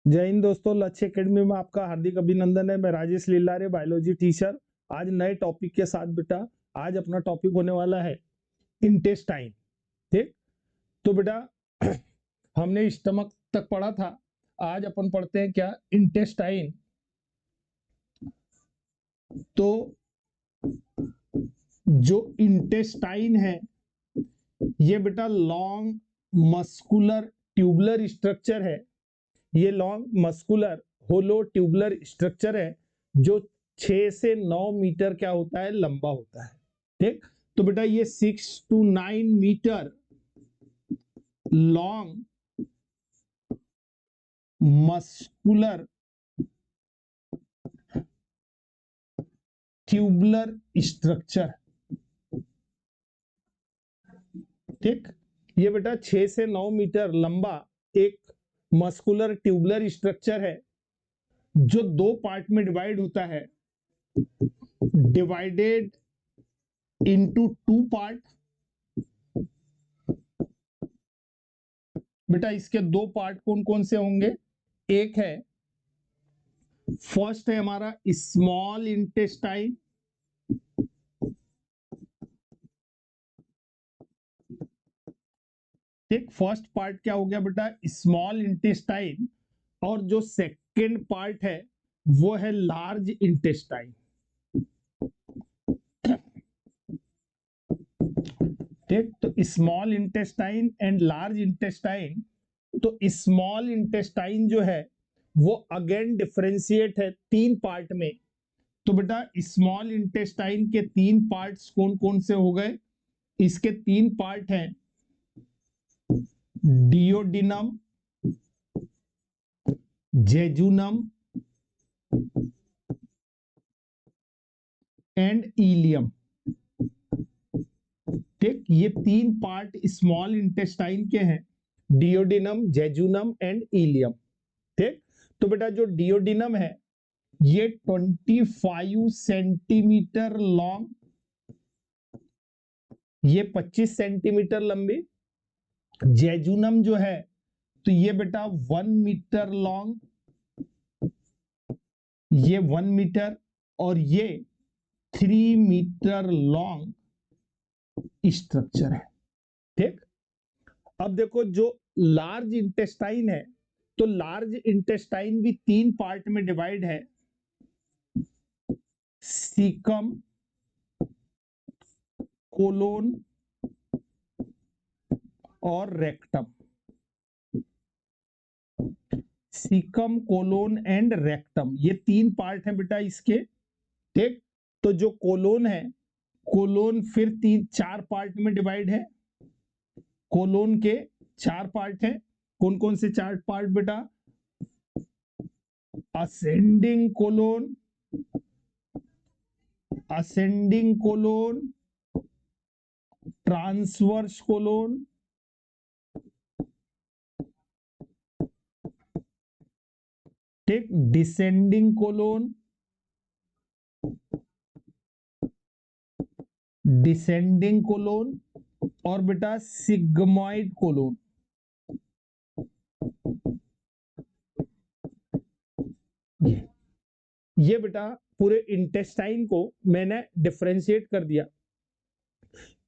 जय हिंद दोस्तों, लक्ष्य एकेडमी में आपका हार्दिक अभिनंदन है। मैं राजेश लीलारे, बायोलॉजी टीचर। आज नए टॉपिक के साथ बेटा, आज अपना टॉपिक होने वाला है इंटेस्टाइन। ठीक, तो बेटा हमने स्टमक तक पढ़ा था, आज अपन पढ़ते हैं क्या, इंटेस्टाइन। तो जो इंटेस्टाइन है ये बेटा लॉन्ग मस्कुलर ट्यूबुलर स्ट्रक्चर है। ये लॉन्ग मस्कुलर होलो ट्यूबुलर स्ट्रक्चर है जो 6 से 9 मीटर क्या होता है, लंबा होता है। ठीक, तो बेटा ये 6 to 9 metre long muscular tubular structure. ठीक, ये बेटा 6 से 9 मीटर लंबा एक मस्कुलर ट्यूबुलर स्ट्रक्चर है जो दो पार्ट में डिवाइड होता है, डिवाइडेड इनटू टू पार्ट। बेटा इसके दो पार्ट कौन कौन से होंगे? एक है, फर्स्ट है हमारा स्मॉल इंटेस्टाइन, ठीक, फर्स्ट पार्ट क्या हो गया बेटा, स्मॉल इंटेस्टाइन। और जो सेकंड पार्ट है वो है लार्ज इंटेस्टाइन। ठीक, तो small intestine and large intestine. तो स्मॉल इंटेस्टाइन जो है वो अगेन डिफरेंशिएट है तीन पार्ट में। तो बेटा स्मॉल इंटेस्टाइन के तीन पार्ट्स कौन कौन से हो गए? इसके तीन पार्ट हैं, डियोडिनम, जेजुनम एंड इलियम। ठीक, ये तीन पार्ट स्मॉल इंटेस्टाइन के हैं, डियोडिनम, जेजुनम एंड इलियम। ठीक, तो बेटा जो डियोडिनम है ये 25 सेंटीमीटर लॉन्ग, ये 25 सेंटीमीटर लंबी। जेजुनम जो है तो ये बेटा 1 मीटर लॉन्ग, ये 1 मीटर, और ये 3 मीटर लॉन्ग स्ट्रक्चर है। ठीक, अब देखो जो लार्ज इंटेस्टाइन है, तो लार्ज इंटेस्टाइन भी तीन पार्ट में डिवाइड है, सीकम, कोलोन और rectum. Caecum, colon and rectum, ये तीन पार्ट हैं बेटा इसके। ठीक, तो जो कोलोन है, कोलोन फिर तीन चार पार्ट में डिवाइड है। कोलोन के चार पार्ट हैं, कौन कौन से चार पार्ट बेटा? Ascending colon, ascending colon, transverse colon, ठीक, डिसेंडिंग कोलोन, डिसेंडिंग कोलोन, और बेटा सिग्मॉइड कोलोन। ये बेटा पूरे इंटेस्टाइन को मैंने डिफरेंशिएट कर दिया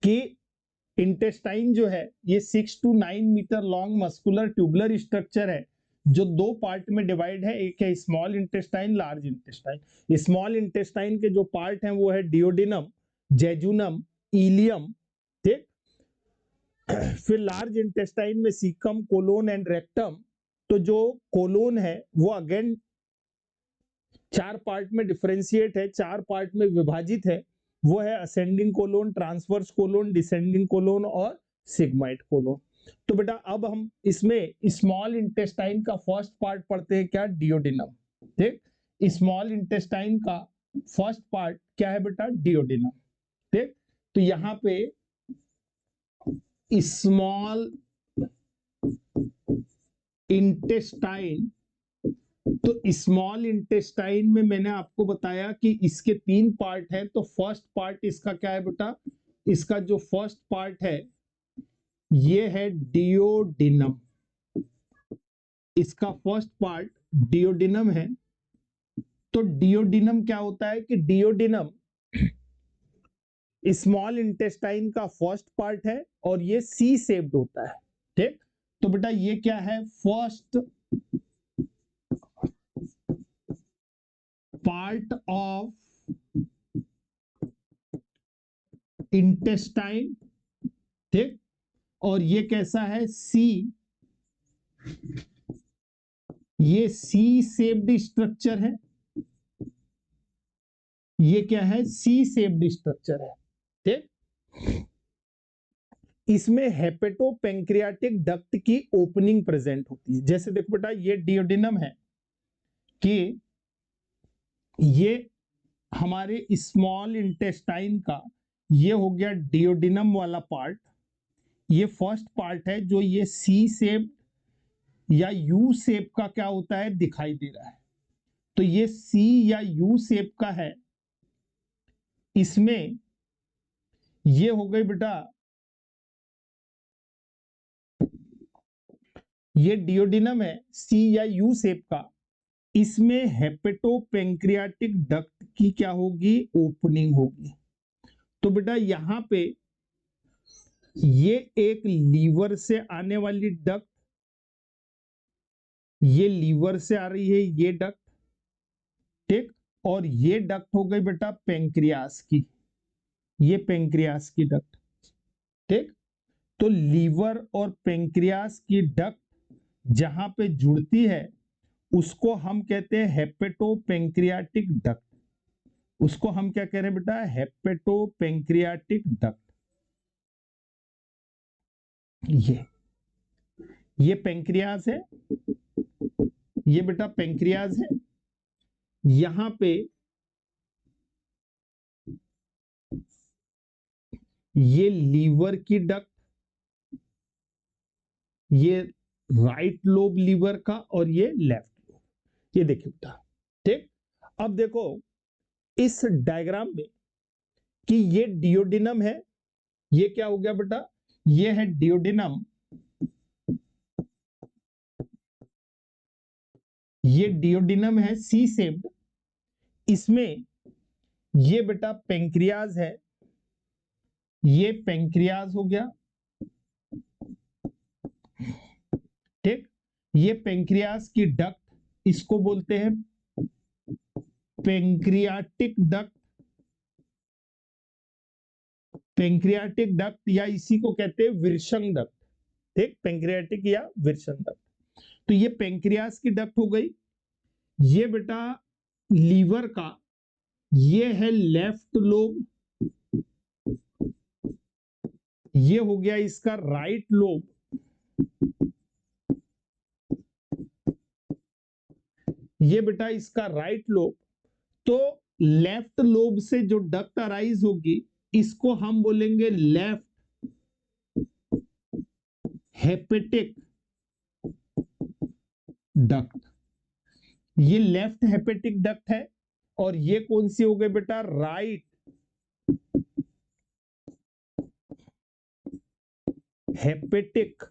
कि इंटेस्टाइन जो है ये 6 to 9 metre long muscular tubular structure है जो दो पार्ट में डिवाइड है, एक है small intestine, large intestine. Small intestine के जो पार्ट हैं वो है डियोडिनम, जेजुनम, इलियम। ठीक, फिर लार्ज इंटेस्टाइन में सीकम, कोलोन एंड रेक्टम। तो जो कोलोन है वो अगेन चार पार्ट में डिफरेंशिएट है, चार पार्ट में विभाजित है। वो है ascending colon, transverse colon, descending colon और सिग्माइड कोलोन। तो बेटा अब हम इसमें स्मॉल इंटेस्टाइन का फर्स्ट पार्ट पढ़ते हैं क्या, डियोडिनम। ठीक, स्मॉल इंटेस्टाइन का फर्स्ट पार्ट क्या है बेटा, डियोडिनम। ठीक, तो यहां पे स्मॉल इंटेस्टाइन, तो स्मॉल इंटेस्टाइन में मैंने आपको बताया कि इसके तीन पार्ट हैं। तो फर्स्ट पार्ट इसका क्या है बेटा, इसका जो फर्स्ट पार्ट है ये है डियोडिनम। इसका फर्स्ट पार्ट डियोडिनम है। तो डियोडिनम क्या होता है कि डियोडिनम स्मॉल इंटेस्टाइन का फर्स्ट पार्ट है और ये सी शेप्ड होता है। ठीक, तो बेटा ये क्या है, फर्स्ट पार्ट ऑफ इंटेस्टाइन। ठीक, और ये कैसा है, सी, ये सी शेप्ड स्ट्रक्चर है। ये क्या है, सी शेप्ड स्ट्रक्चर है। ठीक, इसमें हेपेटो पेंक्रियाटिक डक्ट की ओपनिंग प्रेजेंट होती है। जैसे देखो बेटा, ये डियोडिनम है कि ये हमारे स्मॉल इंटेस्टाइन का ये हो गया डियोडिनम वाला पार्ट। ये फर्स्ट पार्ट है जो ये सी शेप या यू शेप का क्या होता है, दिखाई दे रहा है। तो ये सी या यू शेप का है। इसमें ये हो गई बेटा, ये डियोडिनम है सी या यू शेप का। इसमें हेपेटो पेंक्रियाटिक डक्ट की क्या होगी, ओपनिंग होगी। तो बेटा यहां पे ये एक लीवर से आने वाली डक्ट, ये लीवर से आ रही है ये डक्ट। ठीक, और ये डक्ट हो गई बेटा पेंक्रियास की, ये पेंक्रियास की डक्ट। ठीक, तो लीवर और पेंक्रियास की डक्ट जहां पे जुड़ती है उसको हम कहते हैं हेपेटो पेंक्रियाटिक डक्ट। उसको हम क्या कह रहे हैं बेटा, हेपेटो पेंक्रियाटिक डक्ट। ये पेंक्रियास है, ये बेटा पेंक्रियास है। यहां पे ये लीवर की डक्ट, ये राइट लोब लीवर का और ये लेफ्ट लोब, ये देखिए बेटा। ठीक, अब देखो इस डायग्राम में कि ये डियोडिनम है, ये क्या हो गया बेटा, ये है डियोडिनम, ये डियोडिनम है सी शेप्ड। इसमें ये बेटा पेंक्रियाज है, ये पेंक्रियाज हो गया। ठीक, ये पेंक्रियाज की डक्ट इसको बोलते हैं पेंक्रियाटिक डक्ट। पेंक्रियाटिक डक्ट या इसी को कहते हैं विर्शंग डक्ट। ठीक, पेंक्रियाटिक या विर्शंग डक्ट। तो ये पेंक्रियास की डक्ट हो गई। ये बेटा लीवर का, ये है लेफ्ट लोब, ये हो गया इसका राइट लोब। ये बेटा इसका राइट लोब। तो लेफ्ट लोब से जो डक्ट अराइज होगी इसको हम बोलेंगे लेफ्ट हेपेटिक डक्ट। ये लेफ्ट हेपेटिक डक्ट है। और ये कौन सी हो गई बेटा, राइट हेपेटिक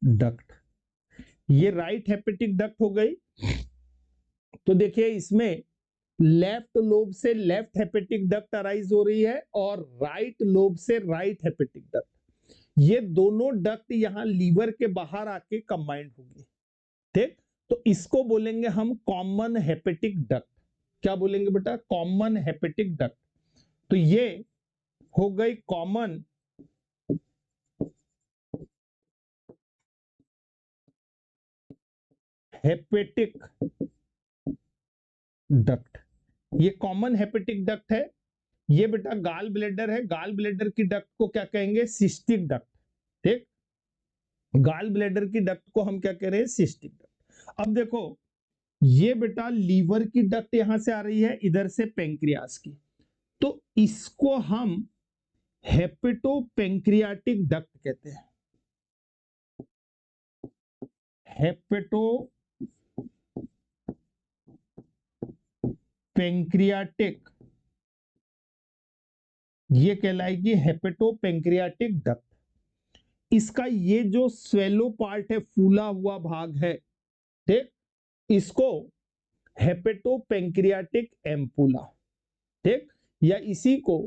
डक्ट। ये राइट हेपेटिक डक्ट हो गई। तो देखिए इसमें लेफ्ट लोब से लेफ्ट हेपेटिक डक्ट अराइज हो रही है और राइट लोब से राइट हेपेटिक डक्ट। ये दोनों डक्ट यहां लीवर के बाहर आके कंबाइंड होगी। ठीक, तो इसको बोलेंगे हम कॉमन हेपेटिक डक्ट। क्या बोलेंगे बेटा, कॉमन हेपेटिक डक्ट। तो ये हो गई कॉमन हेपेटिक डक्ट। ये कॉमन हेपेटिक डक्ट है। ये बेटा गाल ब्लेडर है, गाल ब्लेडर की डक्ट को क्या कहेंगे, सिस्टिक डक्ट। ठीक, गाल ब्लेडर की डक्ट को हम क्या कह रहे हैं, सिस्टिक डक्ट। अब देखो ये बेटा लीवर की डक्ट यहां से आ रही है, इधर से पेंक्रियास की। तो इसको हम हेपेटो पेंक्रियाटिक डक्ट कहते हैं। हेपेटो पेंक्रियाटिक, ये कहलाएगी हेपेटो पेंक्रियाटिक डक्ट। इसका ये जो स्वेलो पार्ट है, फूला हुआ भाग है, ठीक, इसको हेपेटोपेंक्रियाटिक एम्पुला, ठीक, या इसी को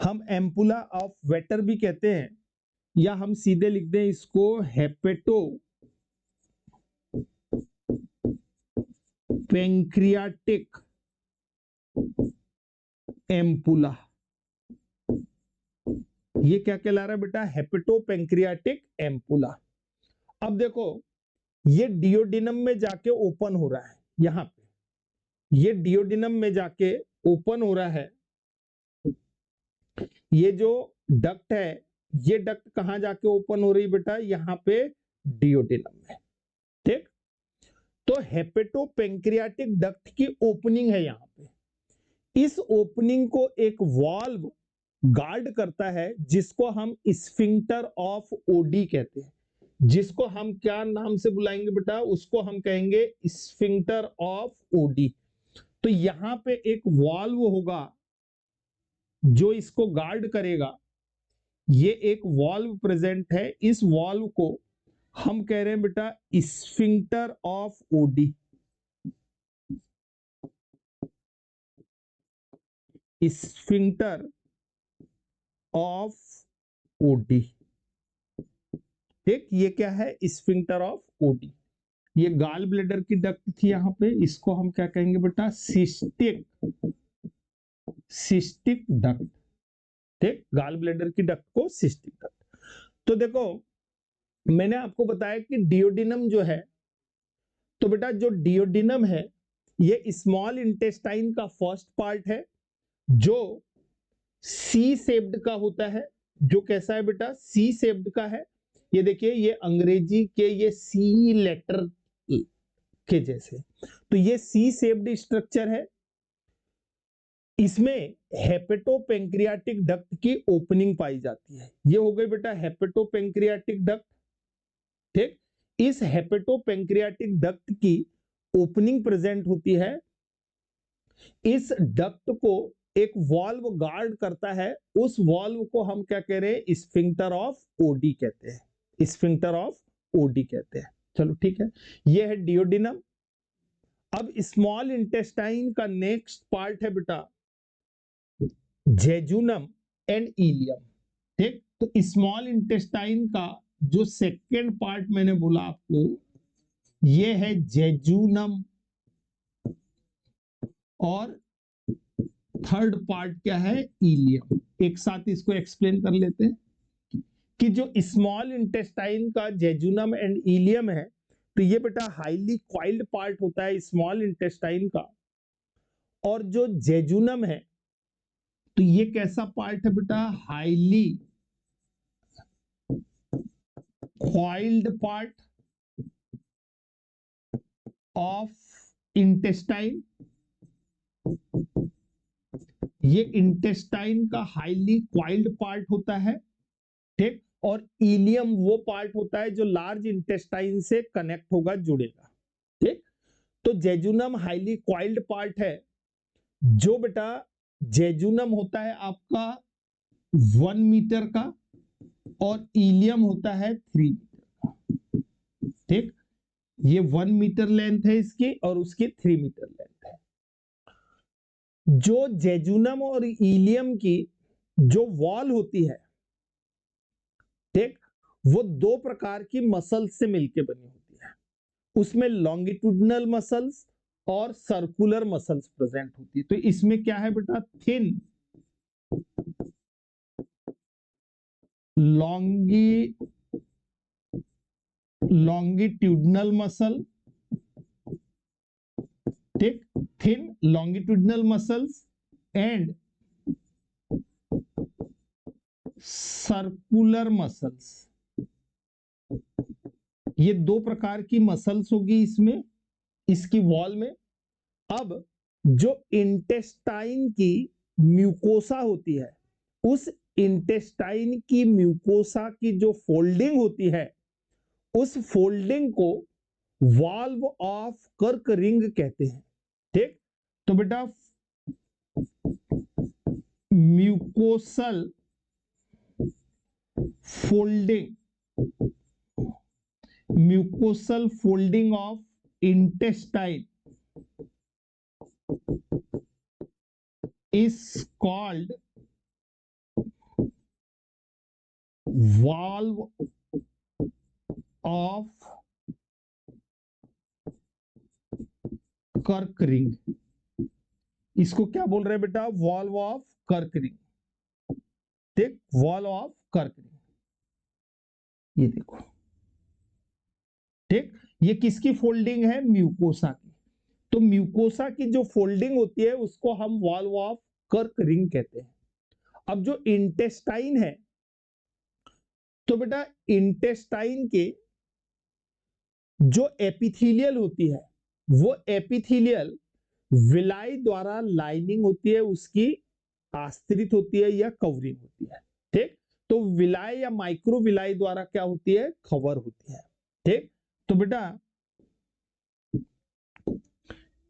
हम एम्पुला ऑफ वेटर भी कहते हैं, या हम सीधे लिख दें इसको हेपेटो पेंक्रियाटिक एम्पुला। ये क्या कहला रहा है बेटा? हेपेटोपेंक्रियाटिक एम्पुला। अब देखो, ये डियोडिनम में जाके ओपन हो रहा है, यहां पे ये डियोडिनम में जाके ओपन हो रहा है। ये जो डक्ट है, ये डक्ट कहां जाके ओपन हो रही है बेटा? यहां पे डियोडिनम में, ठीक। तो हेपेटोपेंक्रियाटिक डक्ट की ओपनिंग है यहां पे। इस ओपनिंग को एक वाल्व गार्ड करता है, जिसको हम स्फिंक्टर ऑफ ओडी कहते हैं। जिसको हम क्या नाम से बुलाएंगे बेटा? उसको हम कहेंगे स्फिंक्टर ऑफ ओडी। तो यहां पे एक वाल्व होगा जो इसको गार्ड करेगा। ये एक वाल्व प्रेजेंट है, इस वाल्व को हम कह रहे हैं बेटा sphincter of OD. Sphincter of OD, ठीक। ये क्या है? Sphincter of OD. ये गाल ब्लेडर की डक्ट थी यहां पे, इसको हम क्या कहेंगे बेटा? सिस्टिक डक्ट, ठीक। गाल ब्लेडर की डक्ट को सिस्टिक डक्ट। तो देखो, मैंने आपको बताया कि डियोडिनम जो है, तो बेटा जो डियोडिनम है ये स्मॉल इंटेस्टाइन का फर्स्ट पार्ट है, जो सी शेप्ड का होता है। जो कैसा है बेटा? सी शेप्ड का है। ये देखिए, ये अंग्रेजी के ये सी लेटर के जैसे, तो ये सी शेप्ड स्ट्रक्चर है। इसमें हेपेटोपेंक्रियाटिक डक्ट की ओपनिंग पाई जाती है। ये हो गई बेटा हेपेटोपेंक्रियाटिक डक्ट, ठीक। इस हेपेटोपेंक्रियाटिक डक्ट की ओपनिंग प्रेजेंट होती है। इस डक्ट को एक वाल्व गार्ड करता है, उस वाल्व को हम क्या कह रहे हैं? स्फिंक्टर ऑफ ओडी कहते हैं। स्फिंक्टर ऑफ ओडी कहते हैं। चलो ठीक है, ये है डियोडिनम। अब स्मॉल इंटेस्टाइन का नेक्स्ट पार्ट है बेटा जेजुनम एंड इलियम, ठीक। तो स्मॉल इंटेस्टाइन का जो सेकेंड पार्ट मैंने बोला आपको, ये है जेजुनम, और थर्ड पार्ट क्या है? इलियम। एक साथ इसको एक्सप्लेन कर लेते हैं कि जो स्मॉल इंटेस्टाइन का जेजुनम एंड इलियम है, तो ये बेटा हाईली क्वाइल्ड पार्ट होता है स्मॉल इंटेस्टाइन का। और जो जेजुनम है, तो ये कैसा पार्ट है बेटा? Highly coiled part of intestine. ये इंटेस्टाइन का हाईली क्वाइल्ड पार्ट होता है, ठीक। और इलियम वो पार्ट होता है जो लार्ज इंटेस्टाइन से कनेक्ट होगा, जुड़ेगा, ठीक। तो जेजुनम हाईली क्वाइल्ड पार्ट है। जो बेटा जेजुनम होता है आपका 1 मीटर का, और इलियम होता है 3 मीटर का, ठीक। ये 1 मीटर लेंथ है इसकी, और उसकी 3 मीटर लेंथ है। जो जेजुनम और इलियम की जो वॉल होती है, ठीक, वो दो प्रकार की मसल्स से मिलकर बनी होती है। उसमें लॉन्गिट्यूडनल मसल्स और सर्कुलर मसल्स प्रेजेंट होती है। तो इसमें क्या है बेटा? थिन लॉन्गिट्यूडनल मसल, ठीक, thin longitudinal muscles and circular muscles. ये दो प्रकार की मसल्स होगी इसमें, इसकी वॉल में। अब जो इंटेस्टाइन की म्यूकोसा होती है, उस इंटेस्टाइन की म्यूकोसा की जो फोल्डिंग होती है, उस फोल्डिंग को वाल्व ऑफ कर्क रिंग कहते हैं, ठीक। तो बेटा mucosal folding, mucosal folding of intestine is called valve of कर्क रिंग। इसको क्या बोल रहे हैं बेटा? वॉल्व ऑफ कर्क रिंग। देख, वॉल्व ऑफ कर्क रिंग, ये देखो, ठीक। ये किसकी फोल्डिंग है? म्यूकोसा की। तो म्यूकोसा की जो फोल्डिंग होती है उसको हम वॉल्व ऑफ कर्क रिंग कहते हैं। अब जो इंटेस्टाइन है, तो बेटा इंटेस्टाइन के जो एपिथेलियल होती है, वो एपिथेलियल विलाई द्वारा लाइनिंग होती है, उसकी आस्तरित होती है या कवरिंग होती है, ठीक। तो विलाई या माइक्रो विलाई द्वारा क्या होती है? कवर होती है, ठीक। तो बेटा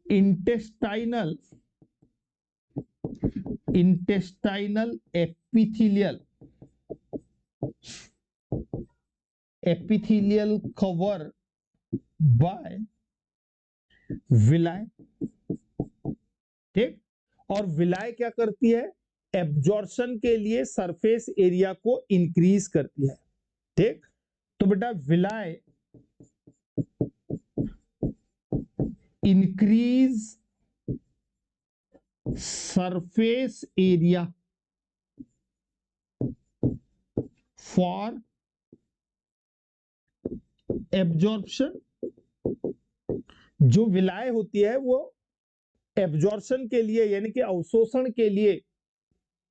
intestinal epithelial cover by villi, ठीक। और विलाई क्या करती है? एब्जॉर्प्शन के लिए सरफेस एरिया को इंक्रीज करती है, ठीक। तो बेटा villi increase surface area for absorption. जो विलाय होती है वो एब्जॉर्प्शन के लिए यानी कि अवशोषण के लिए,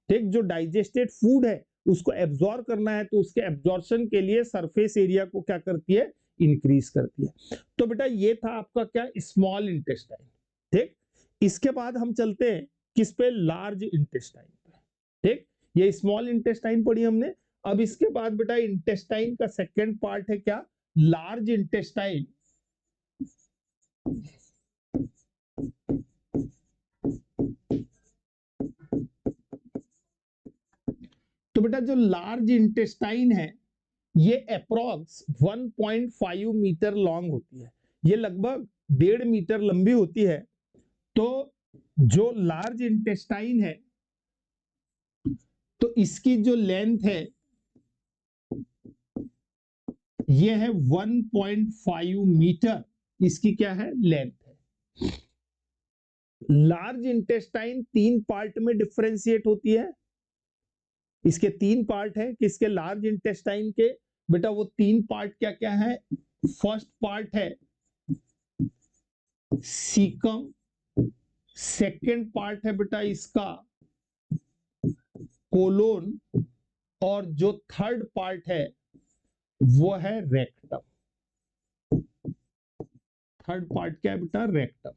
ठीक, जो डाइजेस्टेड फूड है उसको एब्जॉर्ब करना है, तो उसके एब्जॉर्प्शन के लिए सरफेस एरिया को क्या करती है? इंक्रीज करती है। तो बेटा ये था आपका क्या? स्मॉल इंटेस्टाइन, ठीक। इसके बाद हम चलते हैं किस पे? लार्ज इंटेस्टाइन पे, ठीक। ये स्मॉल इंटेस्टाइन पढ़ी हमने। अब इसके बाद बेटा इंटेस्टाइन का सेकेंड पार्ट है क्या? Large intestine. तो बेटा जो लार्ज इंटेस्टाइन है ये अप्रॉक्स 1.5 मीटर लॉन्ग होती है, ये लगभग 1.5 मीटर लंबी होती है। तो जो लार्ज इंटेस्टाइन है तो इसकी जो लेंथ है ये है 1.5 मीटर, इसकी क्या है? लेंथ है। लार्ज इंटेस्टाइन 3 पार्ट में डिफरेंशिएट होती है। इसके 3 पार्ट है किसके? लार्ज इंटेस्टाइन के। बेटा वो 3 पार्ट क्या क्या है? फर्स्ट पार्ट है सीकम, सेकेंड पार्ट है बेटा इसका कोलोन, और जो थर्ड पार्ट है वो है रेक्टम। थर्ड पार्ट क्या है बेटा? Rectum.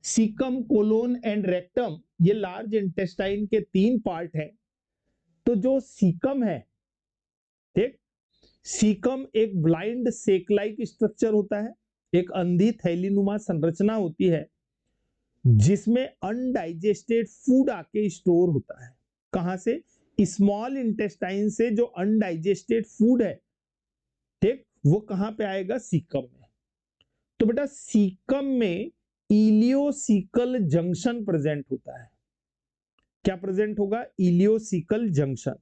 Caecum, colon and rectum, ये लार्ज इंटेस्टाइन के 3 पार्ट है। तो जो सीकम है, ठीक, सीकम एक ब्लाइंड सेक लाइक स्ट्रक्चर होता है, एक अंधी थैलीनुमा संरचना होती है जिसमें अनडाइजेस्टेड फूड आके स्टोर होता है। कहां से? स्मॉल इंटेस्टाइन से जो अनडाइजेस्टेड फूड है, ठीक, वो कहां पे आएगा? सीकम में। तो बेटा सीकम में इलियोसिकल जंक्शन प्रेजेंट होता है। क्या प्रेजेंट होगा? इलियोसिकल जंक्शन,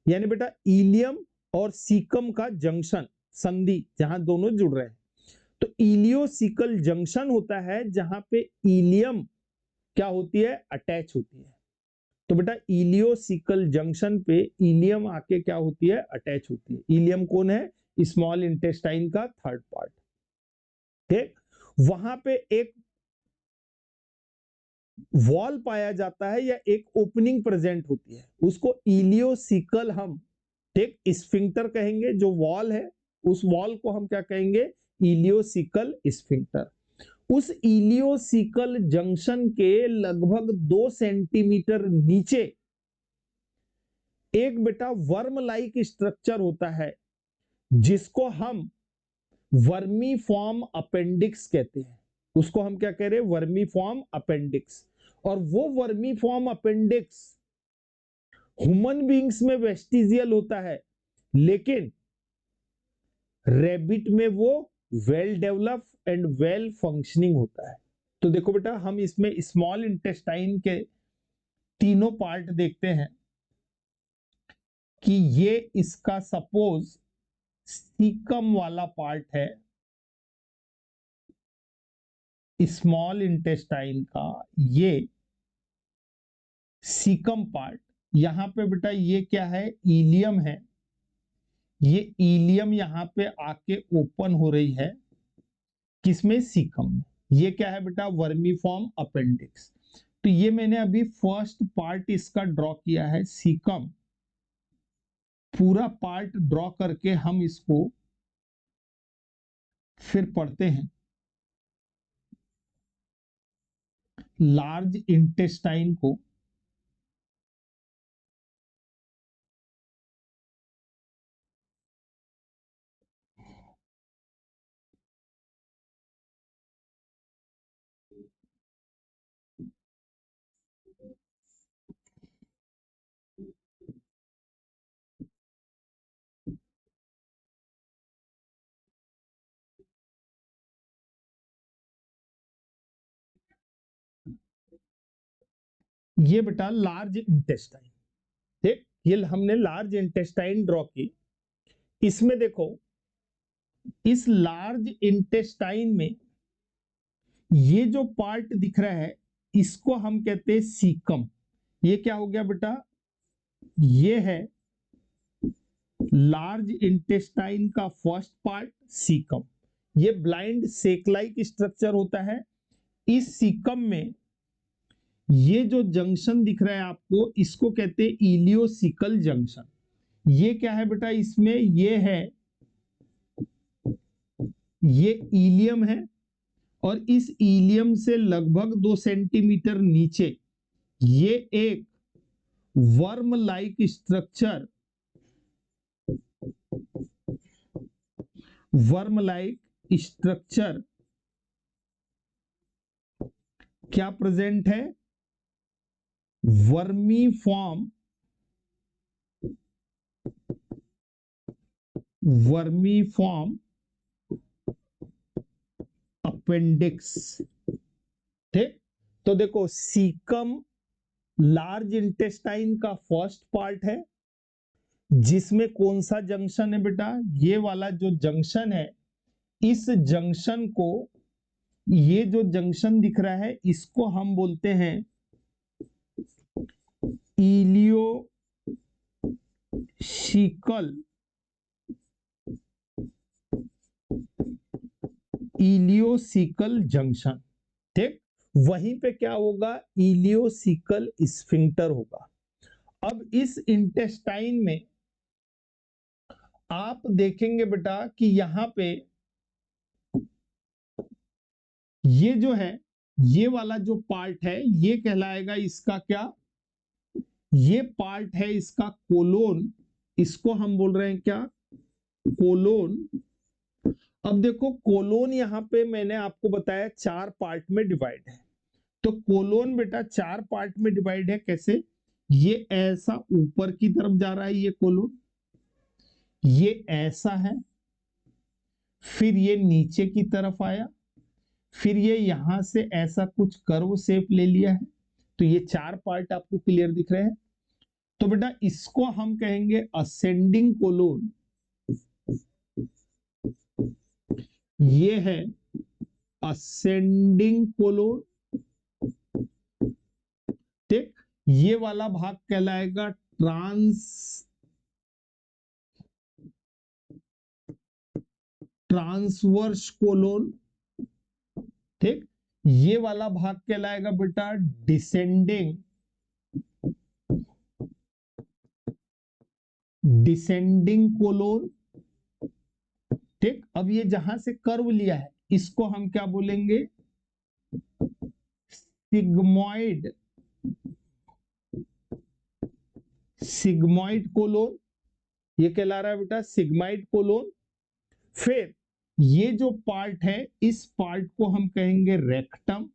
यानी बेटा इलियम और सीकम का जंक्शन, संधि, जहां दोनों जुड़ रहे हैं। तो इलियोसिकल जंक्शन होता है जहां पे इलियम क्या होती है? अटैच होती है। तो बेटा इलियोसिकल जंक्शन पे इलियम आके क्या होती है? अटैच होती है। इलियम कौन है? स्मॉल इंटेस्टाइन का थर्ड पार्ट, ठीक। वहां पे एक वॉल पाया जाता है या एक ओपनिंग प्रेजेंट होती है, उसको इलियोसिकल हम, ठीक, स्फिंक्टर कहेंगे। जो वॉल है उस वॉल को हम क्या कहेंगे? Ileocaecal sphincter. उस इलियोसिकल जंक्शन के लगभग 2 सेंटीमीटर नीचे एक बेटा वर्म लाइक स्ट्रक्चर होता है जिसको हम वर्मी फॉर्म अपेंडिक्स कहते हैं। उसको हम क्या कह रहे हैं? Vermi form appendix. और वो vermi form appendix human beings में वेस्टिजियल होता है, लेकिन रैबिट में वो well develop and well functioning होता है। तो देखो बेटा, हम इसमें स्मॉल इंटेस्टाइन के तीनों पार्ट देखते हैं कि ये इसका सपोज सीकम वाला पार्ट है, स्मॉल इंटेस्टाइन का ये सीकम पार्ट। यहां पे बेटा ये क्या है, इलियम है। ये इलियम यहां पे आके ओपन हो रही है, किसमें, सीकम में। ये क्या है बेटा, वर्मीफॉर्म अपेंडिक्स। तो ये मैंने अभी फर्स्ट पार्ट इसका ड्रॉ किया है, सीकम। पूरा पार्ट ड्रॉ करके हम इसको फिर पढ़ते हैं। लार्ज इंटेस्टाइन को ये बेटा लार्ज इंटेस्टाइन, ठीक, ये हमने लार्ज इंटेस्टाइन ड्रॉ की। इसमें देखो, इस लार्ज इंटेस्टाइन में ये जो पार्ट दिख रहा है, इसको हम कहते हैं सीकम। ये क्या हो गया बेटा, ये है लार्ज इंटेस्टाइन का फर्स्ट पार्ट, सीकम। ये ब्लाइंड सेक लाइक स्ट्रक्चर होता है। इस सीकम में ये जो जंक्शन दिख रहा है आपको, इसको कहते हैं इलियोसिकल जंक्शन। ये क्या है बेटा, इसमें ये है, ये इलियम है, और इस इलियम से लगभग 2 सेंटीमीटर नीचे ये एक worm like structure, worm like structure क्या प्रेजेंट है, vermi form, vermi form appendix. ठीक, तो देखो सीकम लार्ज इंटेस्टाइन का फर्स्ट पार्ट है, जिसमें कौन सा जंक्शन है बेटा, ये वाला जो जंक्शन है। इस जंक्शन को, ये जो जंक्शन दिख रहा है, इसको हम बोलते हैं इलियोसिकल, इलियोसिकल जंक्शन। ठीक, वहीं पे क्या होगा, इलियोसिकल स्फिंक्टर होगा। अब इस इंटेस्टाइन में आप देखेंगे बेटा कि यहां पे ये जो है, ये वाला जो पार्ट है, ये कहलाएगा इसका क्या, ये पार्ट है इसका कोलोन। इसको हम बोल रहे हैं क्या, कोलोन। अब देखो, कोलोन यहां पे मैंने आपको बताया 4 पार्ट में डिवाइड है। तो कोलोन बेटा 4 पार्ट में डिवाइड है, कैसे, ये ऐसा ऊपर की तरफ जा रहा है, ये कोलोन, ये ऐसा है, फिर ये नीचे की तरफ आया, फिर ये यहां से ऐसा कुछ कर्व शेप ले लिया है। तो ये 4 पार्ट आपको क्लियर दिख रहे हैं। तो बेटा इसको हम कहेंगे असेंडिंग कोलोन, ये है असेंडिंग कोलोन। ठीक, ये वाला भाग कहलाएगा ट्रांसवर्स कोलोन। ठीक, ये वाला भाग कहलाएगा बेटा डिसेंडिंग, डिसेंडिंग कोलोन। ठीक, अब ये जहां से कर्व लिया है, इसको हम क्या बोलेंगे, सिग्मॉइड, सिग्मॉइड कोलोन। ये कहला रहा है बेटा सिग्मॉइड कोलोन। फिर ये जो पार्ट है, इस पार्ट को हम कहेंगे रेक्टम।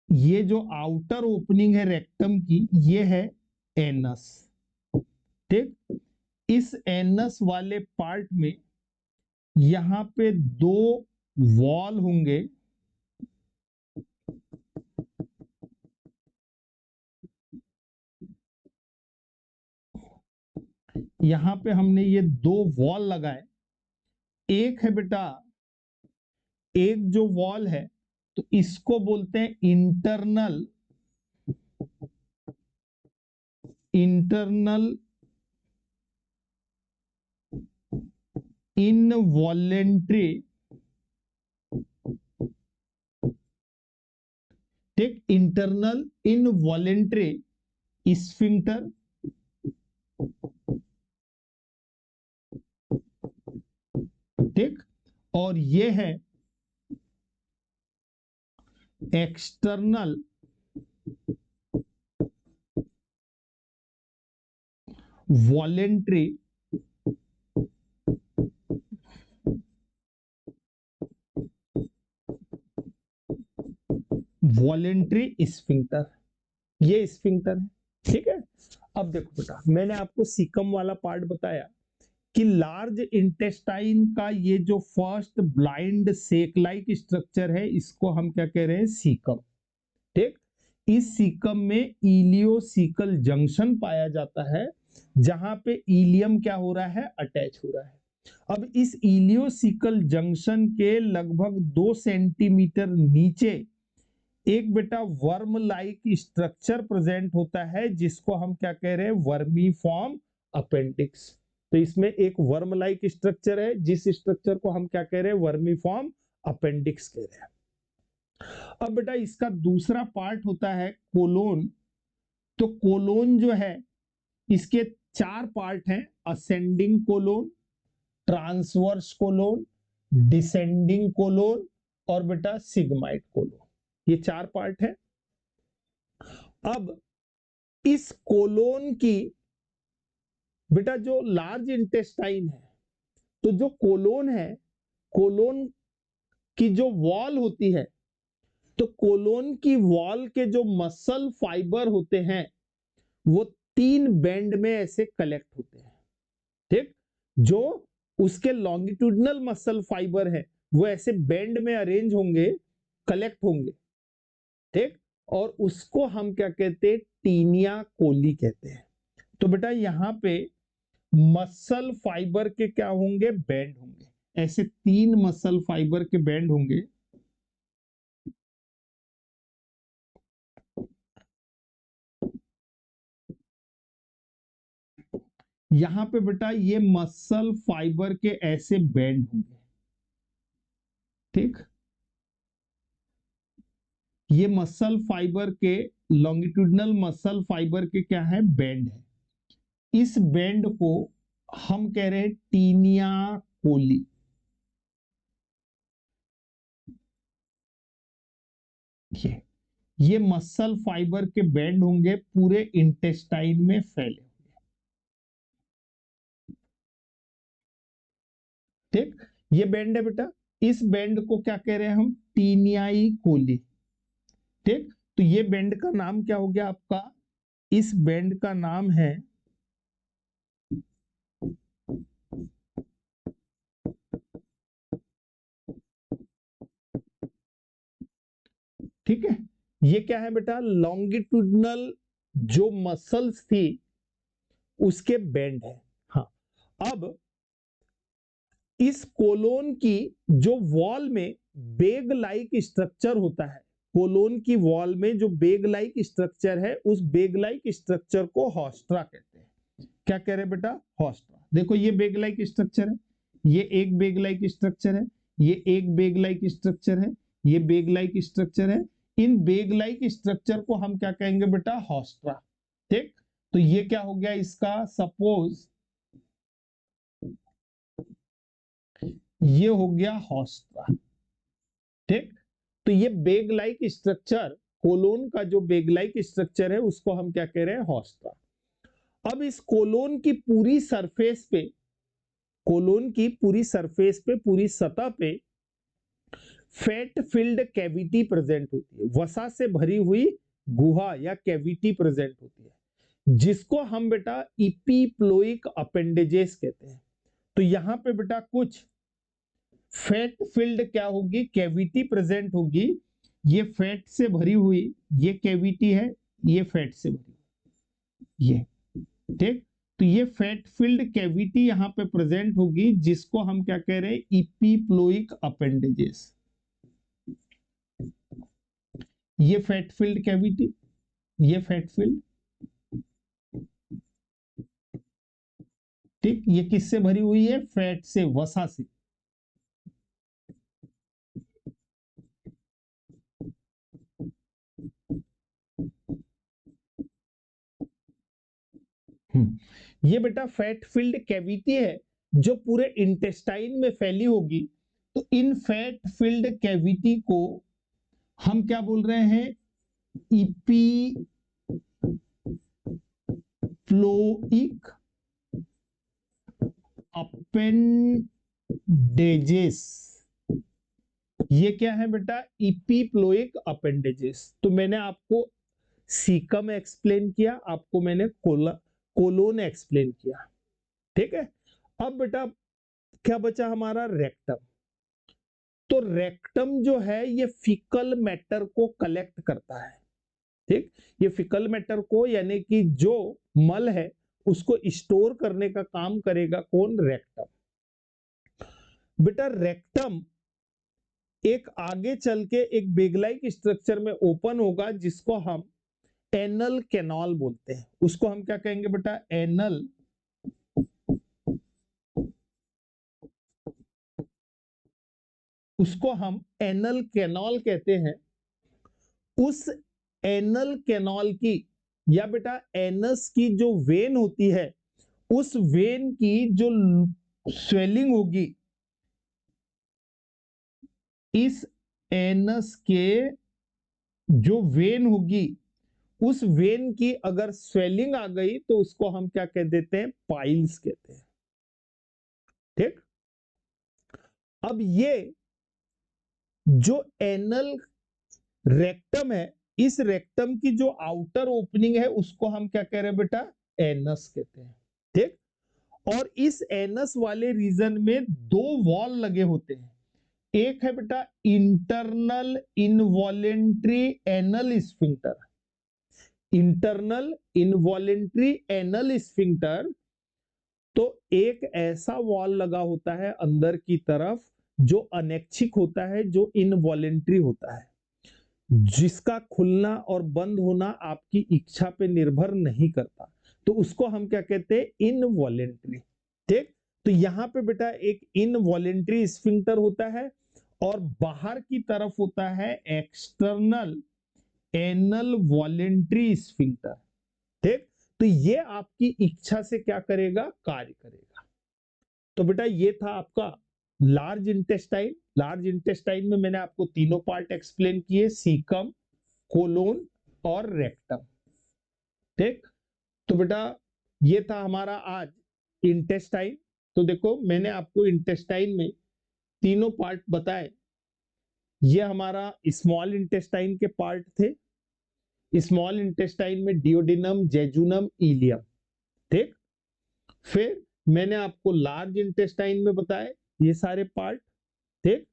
ये जो आउटर ओपनिंग है रेक्टम की, ये है एनस। ठीक, इस एनस वाले पार्ट में यहां पे दो वॉल होंगे, यहां पे हमने ये दो वॉल लगाए। एक है बेटा, एक जो वॉल है तो इसको बोलते हैं इंटरनल इनवॉलेंट्री, ठीक, इंटरनल इनवॉलेंट्री स्फिंक्टर, ठीक, और ये है एक्सटर्नल वॉलेंट्री स्फिंक्टर। ये स्फिंक्टर है, ठीक है। अब देखो बेटा, मैंने आपको सीकम वाला पार्ट बताया कि लार्ज इंटेस्टाइन का ये जो फर्स्ट ब्लाइंड सेक लाइक स्ट्रक्चर है, इसको हम क्या कह रहे हैं, सीकम। ठीक, इस सीकम में इलियोसिकल जंक्शन पाया जाता है, जहां पे इलियम क्या हो रहा है, अटैच हो रहा है। अब इस इलियोसिकल जंक्शन के लगभग 2 सेंटीमीटर नीचे एक बेटा वर्म लाइक स्ट्रक्चर प्रेजेंट होता है, जिसको हम क्या कह रहे हैं, वर्मीफॉर्म अपेंडिक्स। तो इसमें एक वर्म लाइक स्ट्रक्चर है, जिस स्ट्रक्चर को हम क्या कह रहे हैं, वर्मीफॉर्म अपेंडिक्स कह रहे हैं। अब बेटा इसका दूसरा पार्ट होता है कोलोन। तो कोलोन जो है, इसके 4 पार्ट हैं, ascending colon, transverse colon, descending colon और बेटा सिग्माइड कोलोन। ये 4 पार्ट है। अब इस कोलोन की बेटा जो लार्ज इंटेस्टाइन है, तो जो कोलोन है, कोलोन की जो वॉल होती है, तो कोलोन की वॉल के जो मसल फाइबर होते हैं वो 3 बैंड में ऐसे कलेक्ट होते हैं। ठीक, जो उसके लॉन्गिट्यूडनल मसल फाइबर है वो ऐसे बैंड में अरेंज होंगे, कलेक्ट होंगे। ठीक, और उसको हम क्या कहते हैं, टीनिया कोली कहते हैं। तो बेटा यहां पे मसल फाइबर के क्या होंगे, बैंड होंगे, ऐसे 3 मसल फाइबर के बैंड होंगे। यहां पे बेटा ये मसल फाइबर के ऐसे बैंड होंगे। ठीक, ये मसल फाइबर के, लॉन्गिट्यूडनल मसल फाइबर के क्या है, बैंड है। इस बैंड को हम कह रहे हैं टीनिया कोली। ये मसल फाइबर के बैंड होंगे, पूरे इंटेस्टाइन में फैले। ठीक, ये बैंड है बेटा, इस बैंड को क्या कह रहे हैं हम, टीनियाई कोली। ठीक, तो ये बैंड का नाम क्या हो गया आपका, इस बैंड का नाम है ठीक है, ये क्या है बेटा, लॉन्गिट्यूडनल जो मसल्स थी उसके बैंड है। हाँ, अब इस कोलोन की जो वॉल में बेग लाइक स्ट्रक्चर होता है, कोलोन की वॉल में जो बेग लाइक स्ट्रक्चर है, उस बेग लाइक स्ट्रक्चर को हॉस्ट्रा कहते हैं। क्या कह रहे हैं बेटा, हॉस्ट्रा। देखो ये बेग लाइक स्ट्रक्चर है, ये एक बेग लाइक स्ट्रक्चर है, ये एक बेग लाइक स्ट्रक्चर है, ये बेग लाइक स्ट्रक्चर है। इन बेग लाइक स्ट्रक्चर को हम क्या कहेंगे बेटा, हॉस्ट्रा। ठीक, तो ये क्या हो गया इसका, सपोज ये हो गया हॉस्ट्रा। ठीक, तो ये बेग लाइक स्ट्रक्चर, कोलोन का जो बेग लाइक स्ट्रक्चर है उसको हम क्या कह रहे हैं, हॉस्ट्रा। अब इस कोलोन की पूरी सरफेस पे, कोलोन की पूरी सरफेस पे, पूरी सतह पे फैट फिल्ड कैविटी प्रेजेंट होती है, वसा से भरी हुई गुहा या कैविटी प्रेजेंट होती है, जिसको हम बेटा इपीप्लोइक अपेंडेजेस कहते हैं। तो यहां पे बेटा कुछ फैट फिल्ड क्या होगी, कैविटी प्रेजेंट होगी, ये फैट से भरी हुई, ये कैविटी है, ये फैट से भरी हुई, ये ठीक। तो ये फैट फिल्ड कैविटी यहां पे प्रेजेंट होगी, जिसको हम क्या कह रहे हैं, इपीप्लोइक अपेंडेजेस। ये फैट फिल्ड कैविटी, ये फैट फिल्ड, ठीक, ये किससे भरी हुई है, फैट से, वसा से। ये बेटा फैट फिल्ड कैविटी है जो पूरे इंटेस्टाइन में फैली होगी। तो इन फैट फिल्ड कैविटी को हम क्या बोल रहे हैं, इपीप्लोइक अपेंडेजेस। ये क्या है बेटा, इपीप्लोइक अपेंडेजेस। तो मैंने आपको सीकम एक्सप्लेन किया, आपको मैंने कोलोन एक्सप्लेन किया, ठीक है। अब बेटा क्या बचा हमारा, रेक्टम। तो रेक्टम जो है ये फीकल मैटर को कलेक्ट करता है, ठीक। ये फीकल मैटर को, यानी कि जो मल है उसको स्टोर करने का काम करेगा कौन, रेक्टम। बेटा रेक्टम एक आगे चल के एक बेग लाइक स्ट्रक्चर में ओपन होगा, जिसको हम एनल कैनाल बोलते हैं। उसको हम क्या कहेंगे बेटा, एनल उसको हम एनल कैनाल कहते हैं। उस एनल कैनाल की, या बेटा एनस की जो वेन होती है, उस वेन की जो स्वेलिंग होगी, इस एनस के जो वेन होगी, उस वेन की अगर स्वेलिंग आ गई तो उसको हम क्या कह देते हैं, पाइल्स कहते हैं, ठीक। अब ये जो एनल रेक्टम है, इस रेक्टम की जो आउटर ओपनिंग है उसको हम क्या कह रहे हैं बेटा, एनस कहते हैं, ठीक। और इस एनस वाले रीजन में दो वॉल लगे होते हैं। एक है बेटा internal involuntary anal sphincter, internal involuntary anal sphincter. तो एक ऐसा वॉल लगा होता है अंदर की तरफ जो अनैच्छिक होता है, जो इनवॉलेंट्री होता है, जिसका खुलना और बंद होना आपकी इच्छा पे निर्भर नहीं करता। तो उसको हम क्या कहते हैं, इनवॉलेंट्री, ठीक। तो यहां पे बेटा एक इनवॉलेंट्री स्फिंक्टर होता है, और बाहर की तरफ होता है एक्सटर्नल एनल वॉलेंट्री स्फिंक्टर, ठीक। तो ये आपकी इच्छा से क्या करेगा, कार्य करेगा। तो बेटा ये था आपका लार्ज इंटेस्टाइन। लार्ज इंटेस्टाइन में मैंने आपको तीनों पार्ट एक्सप्लेन किए, सीकम, कोलोन और रेक्टम, ठीक। तो बेटा ये था हमारा आज इंटेस्टाइन। तो देखो मैंने आपको इंटेस्टाइन में तीनों पार्ट बताए। ये हमारा स्मॉल इंटेस्टाइन के पार्ट थे। स्मॉल इंटेस्टाइन में डियोडिनम, जेजुनम, इलियम, ठीक। फिर मैंने आपको लार्ज इंटेस्टाइन में बताए ये सारे पार्ट, ठीक,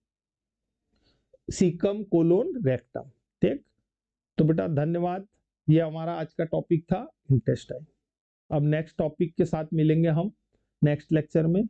सीकम, कोलोन, रेक्टम, ठीक। तो बेटा धन्यवाद, ये हमारा आज का टॉपिक था इंटेस्टाइन। अब नेक्स्ट टॉपिक के साथ मिलेंगे हम नेक्स्ट लेक्चर में।